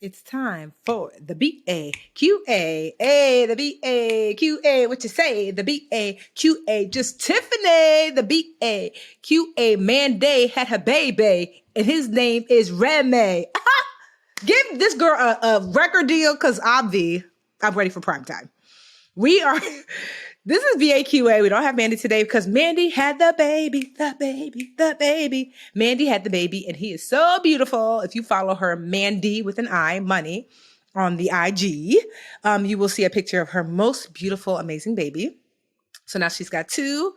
It's time for the B-A-Q-A. A, the B-A-Q-A. What you say? The B-A-Q-A. Just Tiffany. The B-A-Q-A. Manday had her baby, and his name is Remy. Give this girl a record deal, because I'm ready for prime time. This is BAQA. We don't have Mandy today because Mandy had the baby. Mandy had the baby, and he is so beautiful. If you follow her, Mandy with an I, money, on the IG, you will see a picture of her most beautiful, amazing baby. So now she's got two.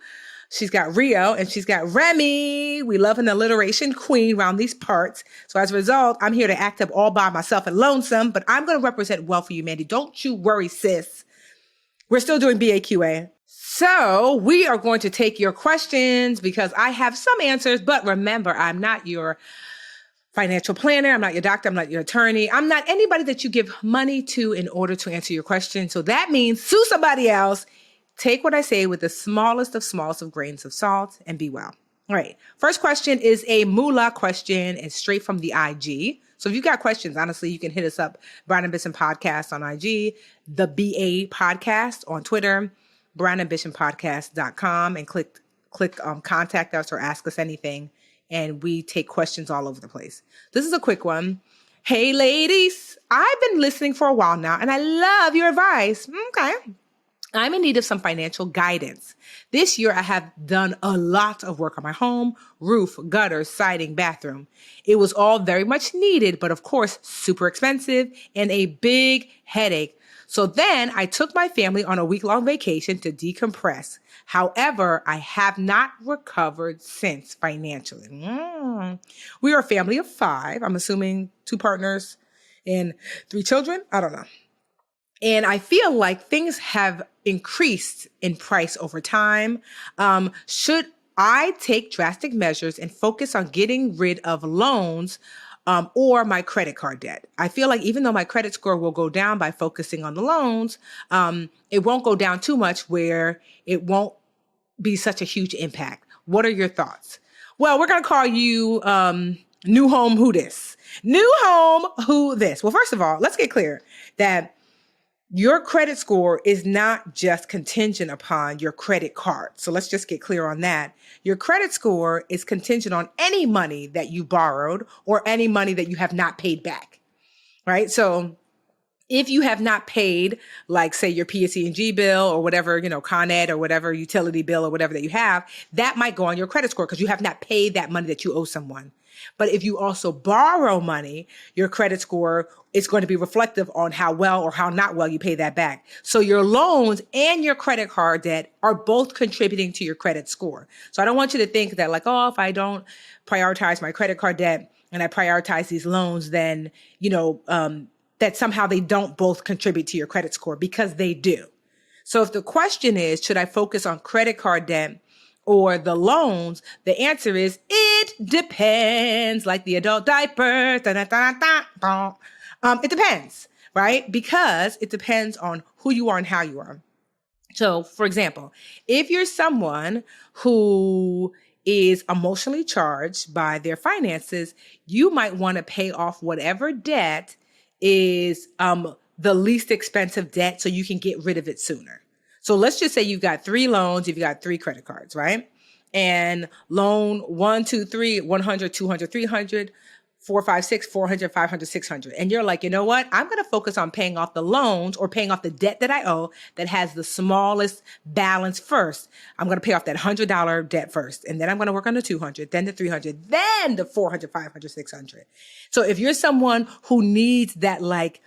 She's got Rio and she's got Remy. We love an alliteration queen around these parts. So as a result, I'm here to act up all by myself and lonesome, but I'm going to represent well for you, Mandy. Don't you worry, sis. We're still doing BAQA. So we are going to take your questions because I have some answers, but remember, I'm not your financial planner. I'm not your doctor. I'm not your attorney. I'm not anybody that you give money to in order to answer your question. So that means sue somebody else. Take what I say with the smallest of grains of salt and be well. All right. First question is a moolah question and straight from the IG. So if you've got questions, honestly, you can hit us up, Brown Ambition Podcast on IG, the BA Podcast on Twitter, brownambitionpodcast.com, and click contact us or ask us anything. And we take questions all over the place. This is a quick one. Hey, ladies, I've been listening for a while now, and I love your advice. Okay. I'm in need of some financial guidance. This year, I have done a lot of work on my home, roof, gutters, siding, bathroom. It was all very much needed, but of course, super expensive and a big headache. So then I took my family on a week-long vacation to decompress. However, I have not recovered since financially. We are a family of 5. I'm assuming 2 partners and 3 children. I don't know. And I feel like things have increased in price over time. Should I take drastic measures and focus on getting rid of loans or my credit card debt? I feel like even though my credit score will go down by focusing on the loans, it won't go down too much where it won't be such a huge impact. What are your thoughts? Well, we're going to call you New Home Who This. New Home Who This. Well, first of all, let's get clear that your credit score is not just contingent upon your credit card. So let's just get clear on that. Your credit score is contingent on any money that you borrowed or any money that you have not paid back, right? So if you have not paid, like say your PSE&G bill or whatever, Con Ed or whatever utility bill or whatever that you have, that might go on your credit score because you have not paid that money that you owe someone. But if you also borrow money, your credit score is going to be reflective on how well or how not well you pay that back. So your loans and your credit card debt are both contributing to your credit score. So I don't want you to think that like, oh, if I don't prioritize my credit card debt and I prioritize these loans, then, that somehow they don't both contribute to your credit score, because they do. So if the question is, should I focus on credit card debt or the loans? The answer is, it depends, like the adult diaper. It depends, right? Because it depends on who you are and how you are. So, for example, if you're someone who is emotionally charged by their finances, you might want to pay off whatever debt is the least expensive debt so you can get rid of it sooner. So let's just say you've got 3 loans, you've got 3 credit cards, right? And loan 1, 2, 3, 100, 200, 300, 4, 5, 6, 400, 500, 600. And you're like, you know what? I'm going to focus on paying off the loans or paying off the debt that I owe that has the smallest balance first. I'm going to pay off that $100 debt first. And then I'm going to work on the 200, then the 300, then the 400, 500, 600. So if you're someone who needs that like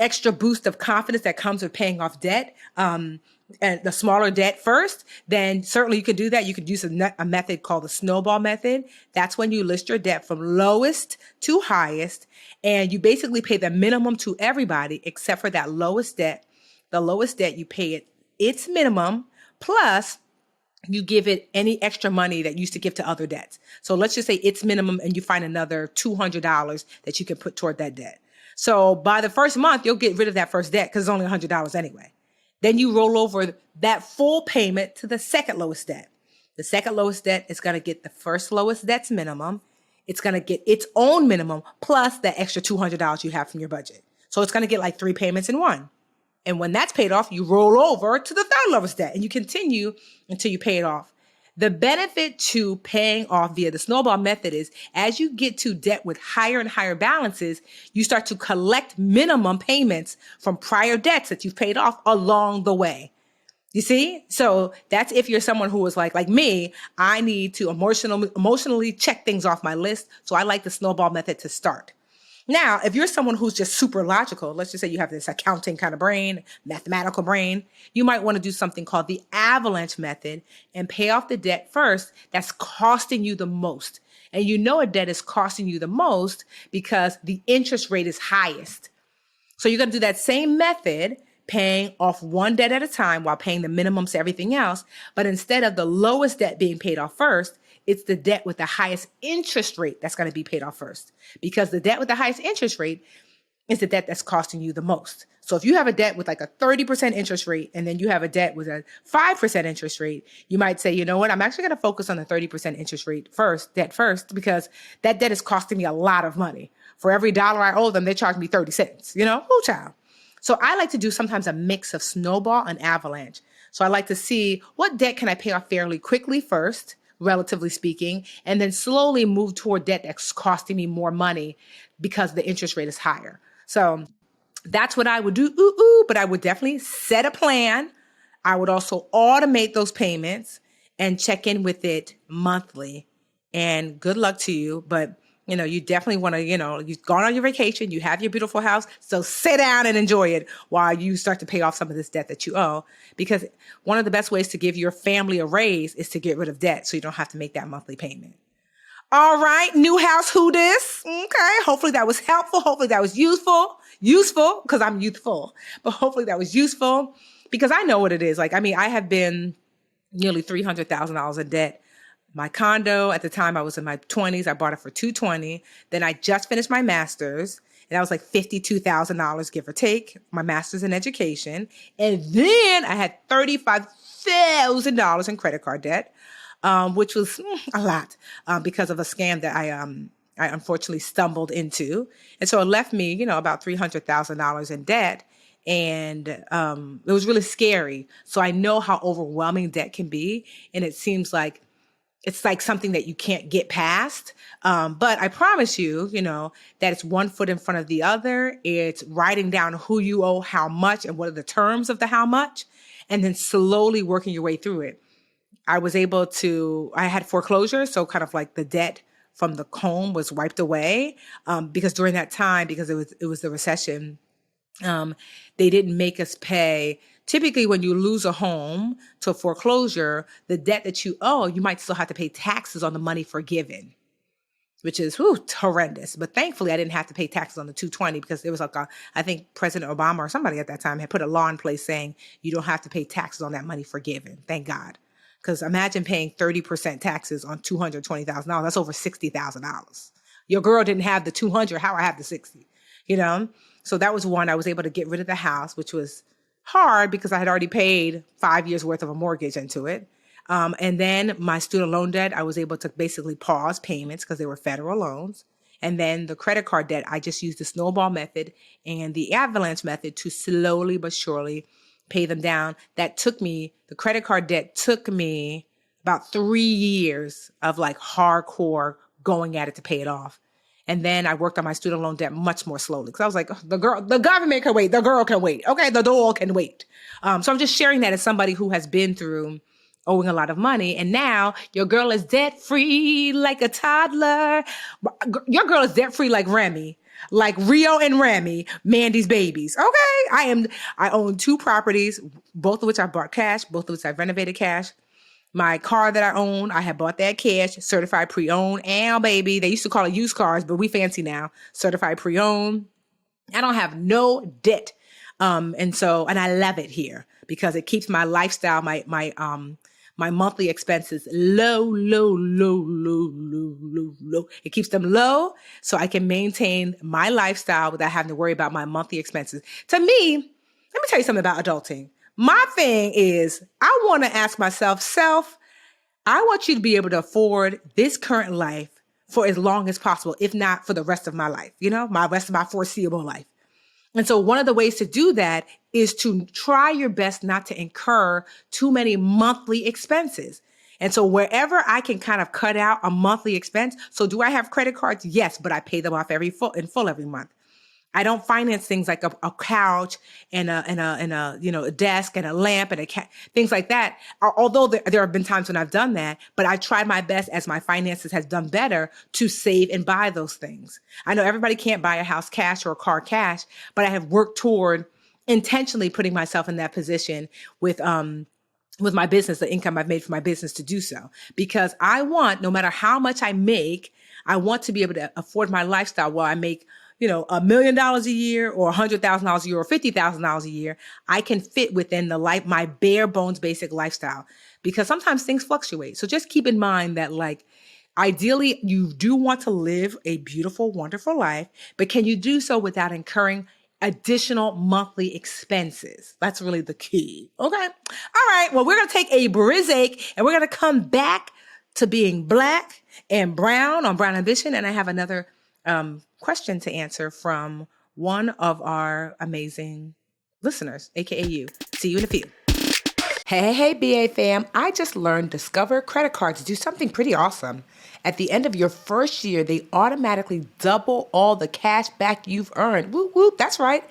extra boost of confidence that comes with paying off debt, and the smaller debt first, then certainly you could do that. You could use a method called the snowball method. That's when you list your debt from lowest to highest, and you basically pay the minimum to everybody except for that lowest debt. The lowest debt, you pay its minimum, plus you give it any extra money that you used to give to other debts. So let's just say its minimum, and you find another $200 that you can put toward that debt. So by the first month, you'll get rid of that first debt because it's only $100 anyway. Then you roll over that full payment to the second lowest debt. The second lowest debt is going to get the first lowest debt's minimum. It's going to get its own minimum plus that extra $200 you have from your budget. So it's going to get like 3 payments in one. And when that's paid off, you roll over to the third lowest debt and you continue until you pay it off. The benefit to paying off via the snowball method is as you get to debt with higher and higher balances, you start to collect minimum payments from prior debts that you've paid off along the way. You see? So that's if you're someone who is like me, I need to emotionally check things off my list. So I like the snowball method to start. Now, if you're someone who's just super logical, let's just say you have this accounting kind of brain, mathematical brain, you might want to do something called the avalanche method and pay off the debt first that's costing you the most. And you know a debt is costing you the most because the interest rate is highest. So you're going to do that same method, paying off one debt at a time while paying the minimums to everything else. But instead of the lowest debt being paid off first, it's the debt with the highest interest rate that's going to be paid off first, because the debt with the highest interest rate is the debt that's costing you the most. So if you have a debt with like a 30% interest rate and then you have a debt with a 5% interest rate, you might say, you know what, I'm actually going to focus on the 30% interest rate debt first, because that debt is costing me a lot of money. For every dollar I owe them, they charge me 30 cents, whoo child. So I like to do sometimes a mix of snowball and avalanche. So I like to see what debt can I pay off fairly quickly first, relatively speaking, and then slowly move toward debt that's costing me more money because the interest rate is higher. So that's what I would do. But I would definitely set a plan. I would also automate those payments and check in with it monthly. And good luck to you. But you definitely want to, you've gone on your vacation, you have your beautiful house, so sit down and enjoy it while you start to pay off some of this debt that you owe. Because one of the best ways to give your family a raise is to get rid of debt so you don't have to make that monthly payment. All right, new house, who dis? Okay, hopefully that was helpful. Hopefully that was useful because I'm youthful, but hopefully that was useful because I know what it is. I have been nearly $300,000 in debt. My condo at the time I was in my 20s, I bought it for $220. Then I just finished my master's, and that was like $52,000, give or take, my master's in education. And then I had $35,000 in credit card debt, which was a lot because of a scam that I unfortunately stumbled into. And so it left me, about $300,000 in debt. And it was really scary. So I know how overwhelming debt can be. And it seems like it's like something that you can't get past. But I promise you, that it's one foot in front of the other. It's writing down who you owe how much and what are the terms of the how much, and then slowly working your way through it. I had foreclosure. So kind of like the debt from the home was wiped away because during that time, because it was the recession, they didn't make us pay. Typically, when you lose a home to foreclosure, the debt that you owe, you might still have to pay taxes on the money forgiven, which is horrendous. But thankfully, I didn't have to pay taxes on the $220 because it was I think President Obama or somebody at that time had put a law in place saying you don't have to pay taxes on that money forgiven. Thank God. Because imagine paying 30% taxes on $220,000. That's over $60,000. Your girl didn't have the 200. How I have the 60, So that was one. I was able to get rid of the house, which was hard because I had already paid 5 years worth of a mortgage into it. And then my student loan debt, I was able to basically pause payments because they were federal loans. And then the credit card debt, I just used the snowball method and the avalanche method to slowly but surely pay them down. The credit card debt took me about 3 years of like hardcore going at it to pay it off. And then I worked on my student loan debt much more slowly because I was like, the government can wait. The girl can wait. Okay, the doll can wait. So I'm just sharing that as somebody who has been through owing a lot of money. And now your girl is debt free like a toddler. Your girl is debt free like Remy, like Rio and Remy, Mandy's babies. Okay, I own 2 properties, both of which I bought cash, both of which I renovated cash. My car that I own, I had bought that cash, certified pre-owned. And baby, they used to call it used cars, but we fancy now. Certified pre-owned. I don't have no debt. And I love it here because it keeps my lifestyle, my monthly expenses low. It keeps them low so I can maintain my lifestyle without having to worry about my monthly expenses. To me, let me tell you something about adulting. My thing is, I want to ask myself, I want you to be able to afford this current life, for as long as possible, if not for the rest of my life, my rest of my foreseeable life. And so one of the ways to do that is to try your best not to incur too many monthly expenses. And so wherever I can kind of cut out a monthly expense. So do I have credit cards? Yes, but I pay them off in full every month. I don't finance things like a couch and a desk and a lamp and things like that. Although there have been times when I've done that, but I try my best as my finances has done better to save and buy those things. I know everybody can't buy a house cash or a car cash, but I have worked toward intentionally putting myself in that position with my business, the income I've made from my business, to do so, because I want, no matter how much I make, I want to be able to afford my lifestyle while I make $1 million a year or $100,000 a year or $50,000 a year. I can fit within my bare bones basic lifestyle, because sometimes things fluctuate. So just keep in mind that, like, ideally you do want to live a beautiful, wonderful life, but can you do so without incurring additional monthly expenses? That's really the key. Okay. All right. Well, we're going to take a break and we're going to come back to being Black and brown on Brown Ambition. And I have another question to answer from one of our amazing listeners, aka you. See you in a few. Hey, BA fam. I just learned Discover credit cards do something pretty awesome. At the end of your first year, they automatically double all the cash back you've earned. Whoop, whoop, that's right.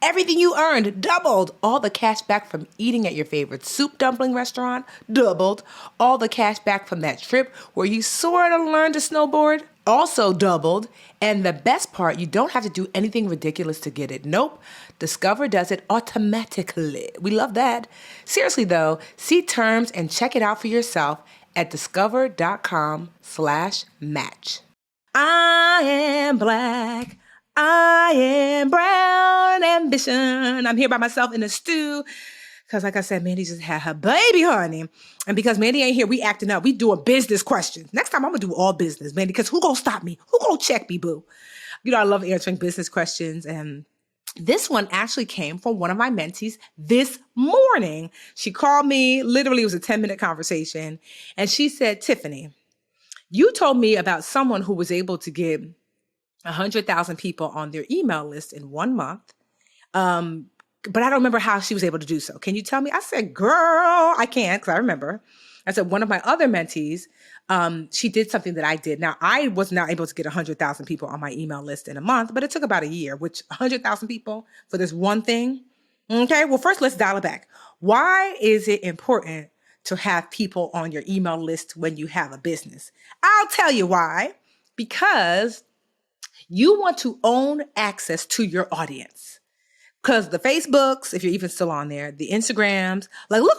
Everything you earned doubled. All the cash back from eating at your favorite soup dumpling restaurant doubled. All the cash back from that trip where you sort of learned to snowboard also doubled. And the best part, you don't have to do anything ridiculous to get it. Nope. Discover does it automatically. We love that. Seriously though, see terms and check it out for yourself at discover.com/match. I am Black. I am brown ambition. I'm here by myself in the stew because, like I said, Mandy just had her baby, honey. And because Mandy ain't here, we acting up. We doing business questions. Next time, I'm going to do all business, Mandy, because who going to stop me? Who going to check me, boo? I love answering business questions. And this one actually came from one of my mentees this morning. She called me. Literally, it was a 10-minute conversation. And she said, Tiffany, you told me about someone who was able to get 100,000 people on their email list in 1 month. But I don't remember how she was able to do so. Can you tell me? I said, girl, I can't, because I remember. I said, one of my other mentees, she did something that I did. Now, I was not able to get 100,000 people on my email list in a month, but it took about a year, which 100,000 people for this one thing. Okay, well, first, let's dial it back. Why is it important to have people on your email list when you have a business? I'll tell you why. Because you want to own access to your audience. Because the Facebooks, if you're even still on there, the Instagrams, like look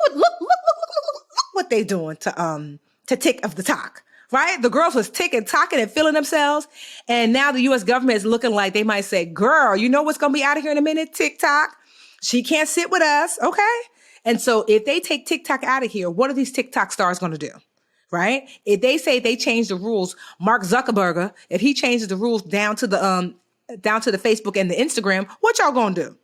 what they doing to tick of the talk, right? The girls was ticking, talking, and feeling themselves. And now the US government is looking like they might say, girl, you know what's going to be out of here in a minute? TikTok. She can't sit with us. Okay. And so if they take TikTok out of here, what are these TikTok stars going to do? Right? If they say they change the rules, Mark Zuckerberg, if he changes the rules down to the Facebook and the Instagram, what y'all gonna do?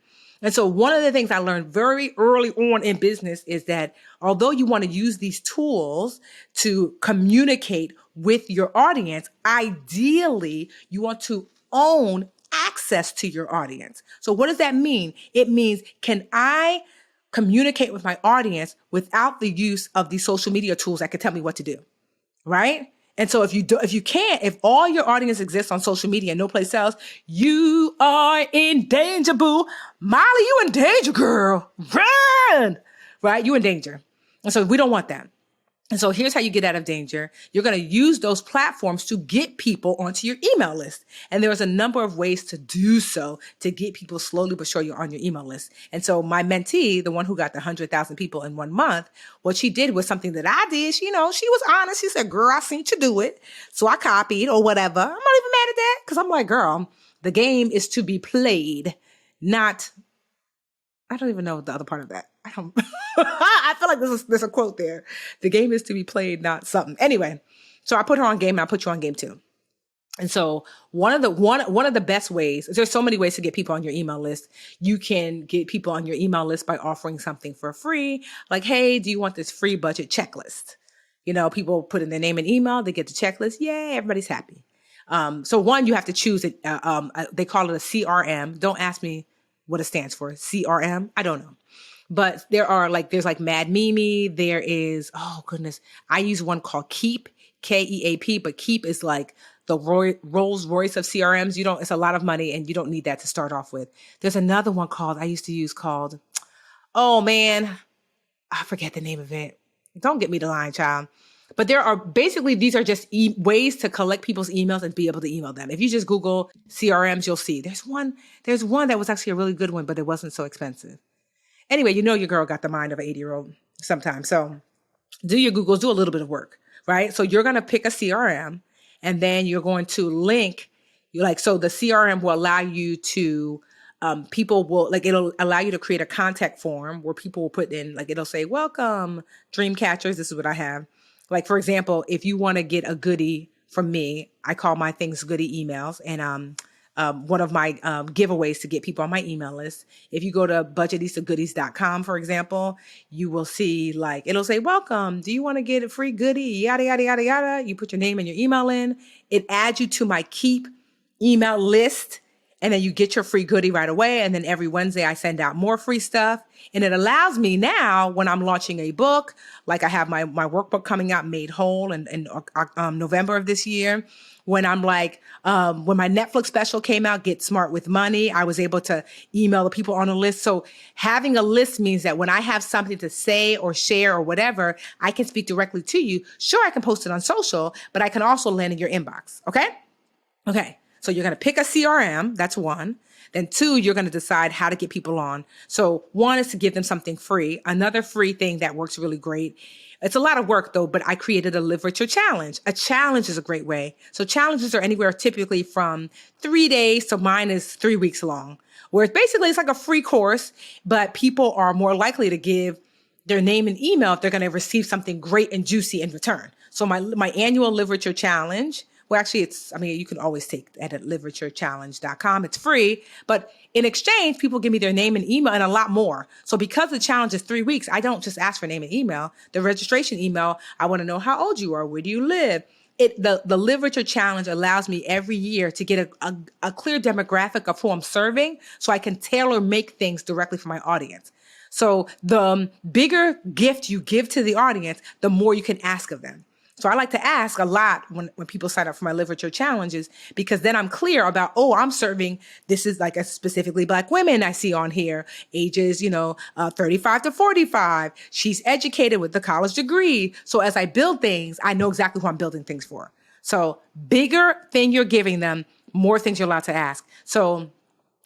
And so one of the things I learned very early on in business is that although you want to use these tools to communicate with your audience, ideally you want to own access to your audience. So what does that mean? It means, can I communicate with my audience without the use of these social media tools that can tell me what to do, right? And so if all your audience exists on social media and no place else, you are in danger, boo. Molly, you in danger, girl. Run, right? You in danger. And so we don't want that. And so here's how you get out of danger. You're going to use those platforms to get people onto your email list. And there's a number of ways to do so to get people slowly but surely on your email list. And so my mentee, the one who got the 100,000 people in 1 month, what she did was something that I did. She was honest. She said, girl, I seen you do it. So I copied or whatever. I'm not even mad at that because I'm like, girl, the game is to be played, not... I don't even know the other part of that. I feel like there's a quote there. The game is to be played, not something. Anyway, so I put her on game and I put you on game too. And so one of the best ways, there's so many ways to get people on your email list. You can get people on your email list by offering something for free. Like, hey, do you want this free budget checklist? People put in their name and email, they get the checklist. Yay, everybody's happy. So one, you have to choose it. They call it a CRM. Don't ask me what it stands for. CRM. I don't know. But there's like Mad Mimi. There is, oh goodness. I use one called Keep, Keap, but Keep is like the Rolls Royce of CRMs. It's a lot of money and you don't need that to start off with. There's another one I used to use called, oh man, I forget the name of it. Don't get me the line, child. But these are just ways to collect people's emails and be able to email them. If you just Google CRMs, you'll see. There's one that was actually a really good one, but it wasn't so expensive. Anyway, your girl got the mind of an 80-year-old sometimes. So do your Googles, do a little bit of work, right? So you're going to pick a CRM and then you're going to link, so the CRM will allow you to, it'll allow you to create a contact form where people will put in, it'll say, welcome, dream catchers. This is what I have. Like, for example, if you want to get a goodie from me, I call my things goodie emails. And one of my giveaways to get people on my email list. If you go to budgetistagoodies.com, for example, you will see it'll say, welcome. Do you want to get a free goodie? Yada, yada, yada, yada. You put your name and your email in. It adds you to my Keep email list. And then you get your free goodie right away. And then every Wednesday I send out more free stuff. And it allows me now when I'm launching a book, like I have my workbook coming out, Made Whole, in November of this year. When I'm when my Netflix special came out, Get Smart with Money, I was able to email the people on the list. So having a list means that when I have something to say or share or whatever, I can speak directly to you. Sure, I can post it on social, but I can also land in your inbox. Okay. So you're going to pick a CRM. That's one. Then two, you're going to decide how to get people on. So one is to give them something free. Another free thing that works really great. It's a lot of work though, but I created a literature challenge. A challenge is a great way. So challenges are anywhere typically from 3 days. So mine is 3 weeks long, where it's like a free course, but people are more likely to give their name and email if they're going to receive something great and juicy in return. So my annual literature challenge, well, actually, you can always take that at literaturechallenge.com. It's free. But in exchange, people give me their name and email and a lot more. So because the challenge is 3 weeks, I don't just ask for name and email. The registration email, I want to know how old you are. Where do you live? The literature challenge allows me every year to get a clear demographic of who I'm serving so I can tailor make things directly for my audience. So the bigger gift you give to the audience, the more you can ask of them. So I like to ask a lot when people sign up for my literature challenges, because then I'm clear about, I'm serving, this is specifically Black women I see on here, ages, 35 to 45. She's educated with a college degree. So as I build things, I know exactly who I'm building things for. So bigger thing you're giving them, more things you're allowed to ask. So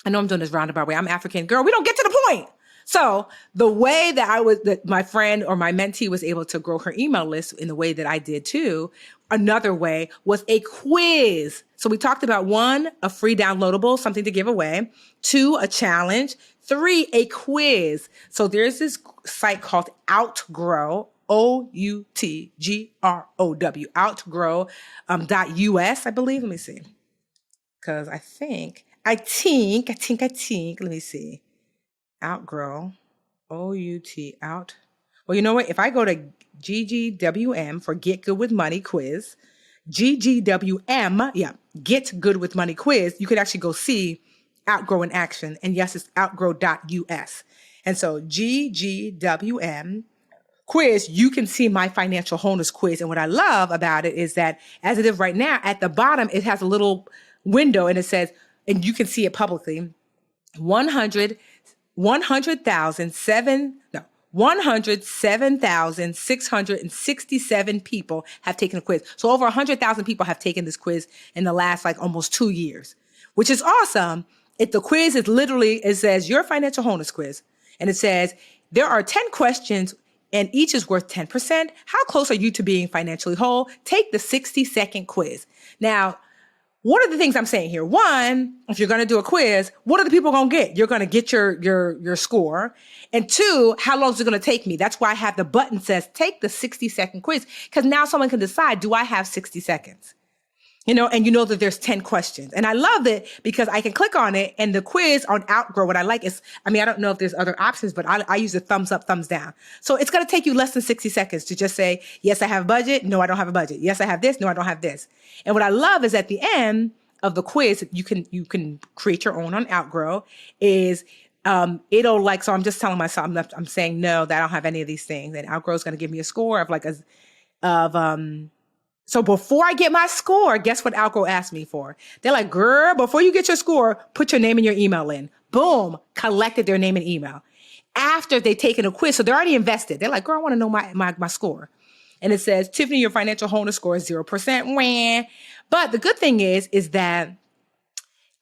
I know I'm doing this roundabout way. I'm African. Girl, we don't get to the point. So the way that my friend or my mentee was able to grow her email list in the way that I did too, another way was a quiz. So we talked about 1, a free downloadable, something to give away. 2, a challenge. 3, a quiz. So there's this site called Outgrow, OUTGROW, outgrow.us, I believe. Let me see. Because I think, let me see. Outgrow, O-U-T, out. Well, you know what? If I go to GGWM for Get Good with Money Quiz, GGWM, Get Good with Money Quiz, you could actually go see Outgrow in action. And yes, it's outgrow.us. And so GGWM quiz, you can see my financial wholeness quiz. And what I love about it is that as it is right now, at the bottom, it has a little window and it says, and you can see it publicly, 107,667 people have taken a quiz. So over 100,000 people have taken this quiz in the last almost 2 years, which is awesome. The quiz is literally, it says your financial wholeness quiz. And it says there are 10 questions and each is worth 10%. How close are you to being financially whole? Take the 60-second quiz. Now, what are the things I'm saying here? One, if you're going to do a quiz, what are the people going to get? You're going to get your score. And 2, how long is it going to take me? That's why I have the button says, take the 60-second quiz. Because now someone can decide, do I have 60 seconds? and you know that there's 10 questions. And I love it because I can click on it and the quiz on Outgrow, what I like is, I don't know if there's other options, but I use a thumbs up, thumbs down. So it's going to take you less than 60 seconds to just say, yes, I have a budget. No, I don't have a budget. Yes, I have this. No, I don't have this. And what I love is at the end of the quiz, you can create your own on Outgrow is, it'll like, so I'm just telling myself, I'm saying no, that I don't have any of these things. And Outgrow is going to give me a score of so before I get my score, guess what Outgrow asked me for? They're like, girl, before you get your score, put your name and your email in. Boom, collected their name and email. After they've taken a quiz, so they're already invested. They're like, girl, I want to know my score. And it says, Tiffany, your financial wholeness score is 0%. Wah. But the good thing is that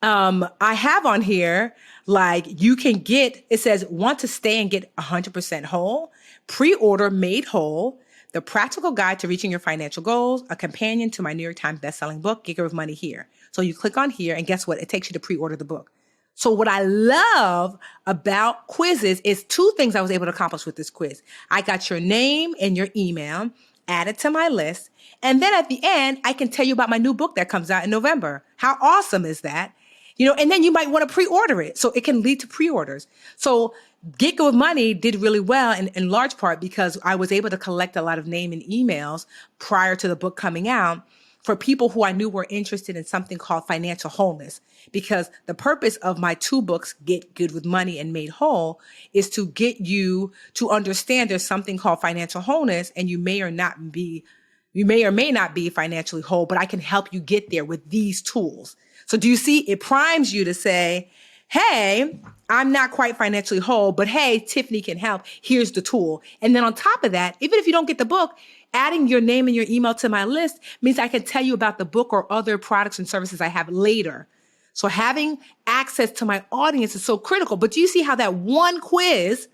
I have on here, like you can get, it says, want to stay and get 100% whole, pre-order made whole, the practical guide to reaching your financial goals, a companion to my New York Times bestselling book, Giga of Money here. So you click on here and guess what? It takes you to pre-order the book. So what I love about quizzes is two things I was able to accomplish with this quiz. I got your name and your email added to my list. And then at the end, I can tell you about my new book that comes out in November. How awesome is that? And then you might want to pre-order it. So it can lead to pre-orders. So Get Good with Money did really well in large part because I was able to collect a lot of name and emails prior to the book coming out for people who I knew were interested in something called financial wholeness. Because the purpose of my two books, Get Good with Money and Made Whole, is to get you to understand there's something called financial wholeness, and you may or may not be financially whole, but I can help you get there with these tools. So do you see, it primes you to say, hey, I'm not quite financially whole, but hey, Tiffany can help. Here's the tool. And then on top of that, even if you don't get the book, adding your name and your email to my list means I can tell you about the book or other products and services I have later. So having access to my audience is so critical. But do you see how that one quiz,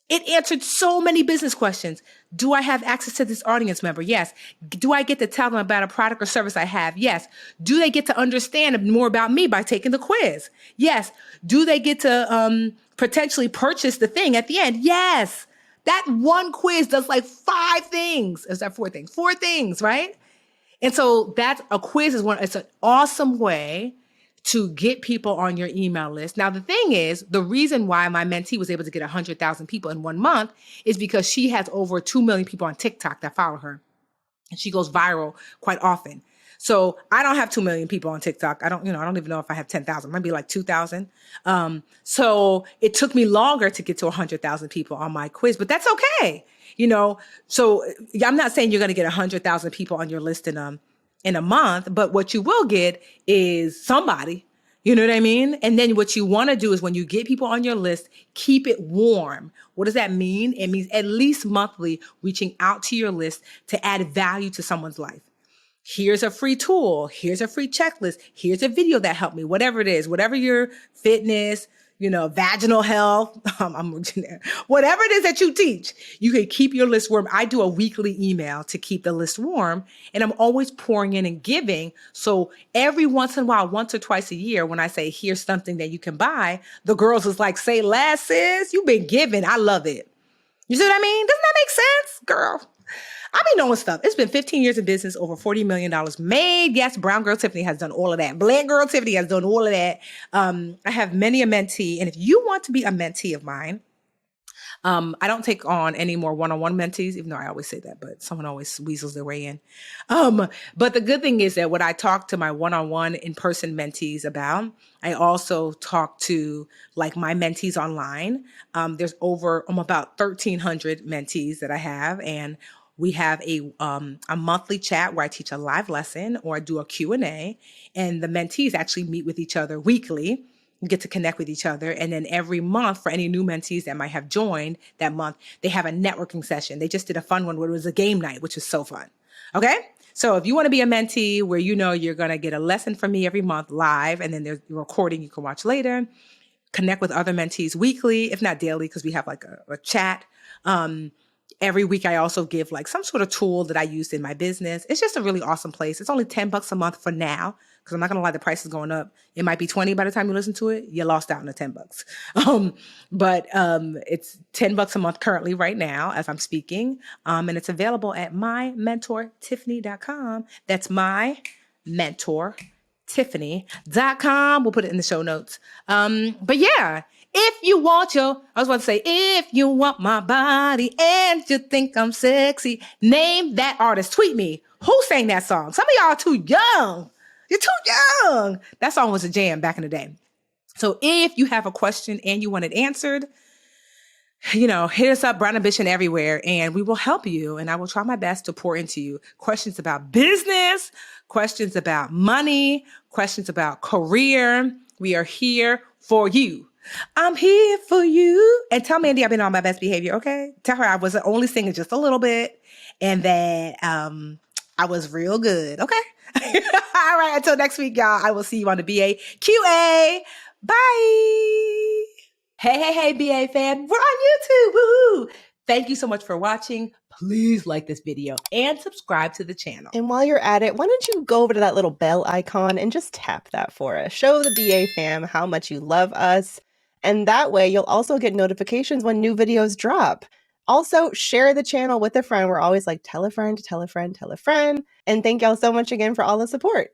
it answered so many business questions. Do I have access to this audience member? Yes. Do I get to tell them about a product or service I have? Yes. Do they get to understand more about me by taking the quiz? Yes. Do they get to potentially purchase the thing at the end? Yes. That one quiz does like 5 things. Is that 4 things? 4 things, right? And so that's a quiz it's an awesome way to get people on your email list. Now, the thing is, the reason why my mentee was able to get 100,000 people in 1 month is because she has over 2 million people on TikTok that follow her. And she goes viral quite often. So I don't have 2 million people on TikTok. I don't even know if I have 10,000, maybe like 2,000. So it took me longer to get to 100,000 people on my quiz, but that's okay. So I'm not saying you're going to get 100,000 people on your list in a month, but what you will get is somebody, you know what I mean? And then what you want to do is when you get people on your list, keep it warm. What does that mean? It means at least monthly reaching out to your list to add value to someone's life. Here's a free tool. Here's a free checklist. Here's a video that helped me, whatever it is, whatever your fitness, vaginal health, whatever it is that you teach, you can keep your list warm. I do a weekly email to keep the list warm, and I'm always pouring in and giving. So every once in a while, once or twice a year, when I say, here's something that you can buy, the girls is like, say less, sis, you've been giving. I love it. You see what I mean? Doesn't that make sense, girl? I be knowing stuff. It's been 15 years in business, over $40 million made. Yes, Brown Girl Tiffany has done all of that. Black Girl Tiffany has done all of that. I have many a mentee. And if you want to be a mentee of mine, I don't take on any more one-on-one mentees, even though I always say that, but someone always weasels their way in. But the good thing is that when I talk to my one-on-one in-person mentees about, I also talk to like my mentees online. There's about 1,300 mentees that I have, and we have a monthly chat where I teach a live lesson or I do a Q&A, and the mentees actually meet with each other weekly. You get to connect with each other. And then every month, for any new mentees that might have joined that month, they have a networking session. They just did a fun one where it was a game night, which was so fun. Okay? So if you want to be a mentee where you're going to get a lesson from me every month live, and then there's a recording you can watch later, connect with other mentees weekly, if not daily, because we have like a chat. Every week, I also give like some sort of tool that I used in my business. It's just a really awesome place. It's only $10 a month for now, because I'm not going to lie, the price is going up. It might be 20 by the time you listen to it. You lost out on the $10. But it's $10 a month currently right now as I'm speaking. And it's available at mymentortiffany.com. That's mentortiffany.com. We'll put it in the show notes. But yeah, if you want if you want my body and you think I'm sexy, name that artist. Tweet me. Who sang that song? Some of y'all are too young. You're too young. That song was a jam back in the day. So if you have a question and you want it answered, hit us up, Brown Ambition everywhere, and we will help you. And I will try my best to pour into you questions about business, questions about money, questions about career. We are here for you. I'm here for you. And tell Mandy I've been on my best behavior, okay? Tell her I was only singing just a little bit and that I was real good, okay? All right, until next week, y'all, I will see you on the BAQA. Bye. Hey, BA fam, we're on YouTube. Woohoo! Thank you so much for watching. Please like this video and subscribe to the channel. And while you're at it, why don't you go over to that little bell icon and just tap that for us. Show the BA fam how much you love us. And that way you'll also get notifications when new videos drop. Also, share the channel with a friend. We're always like, tell a friend, tell a friend, tell a friend. And thank y'all so much again for all the support.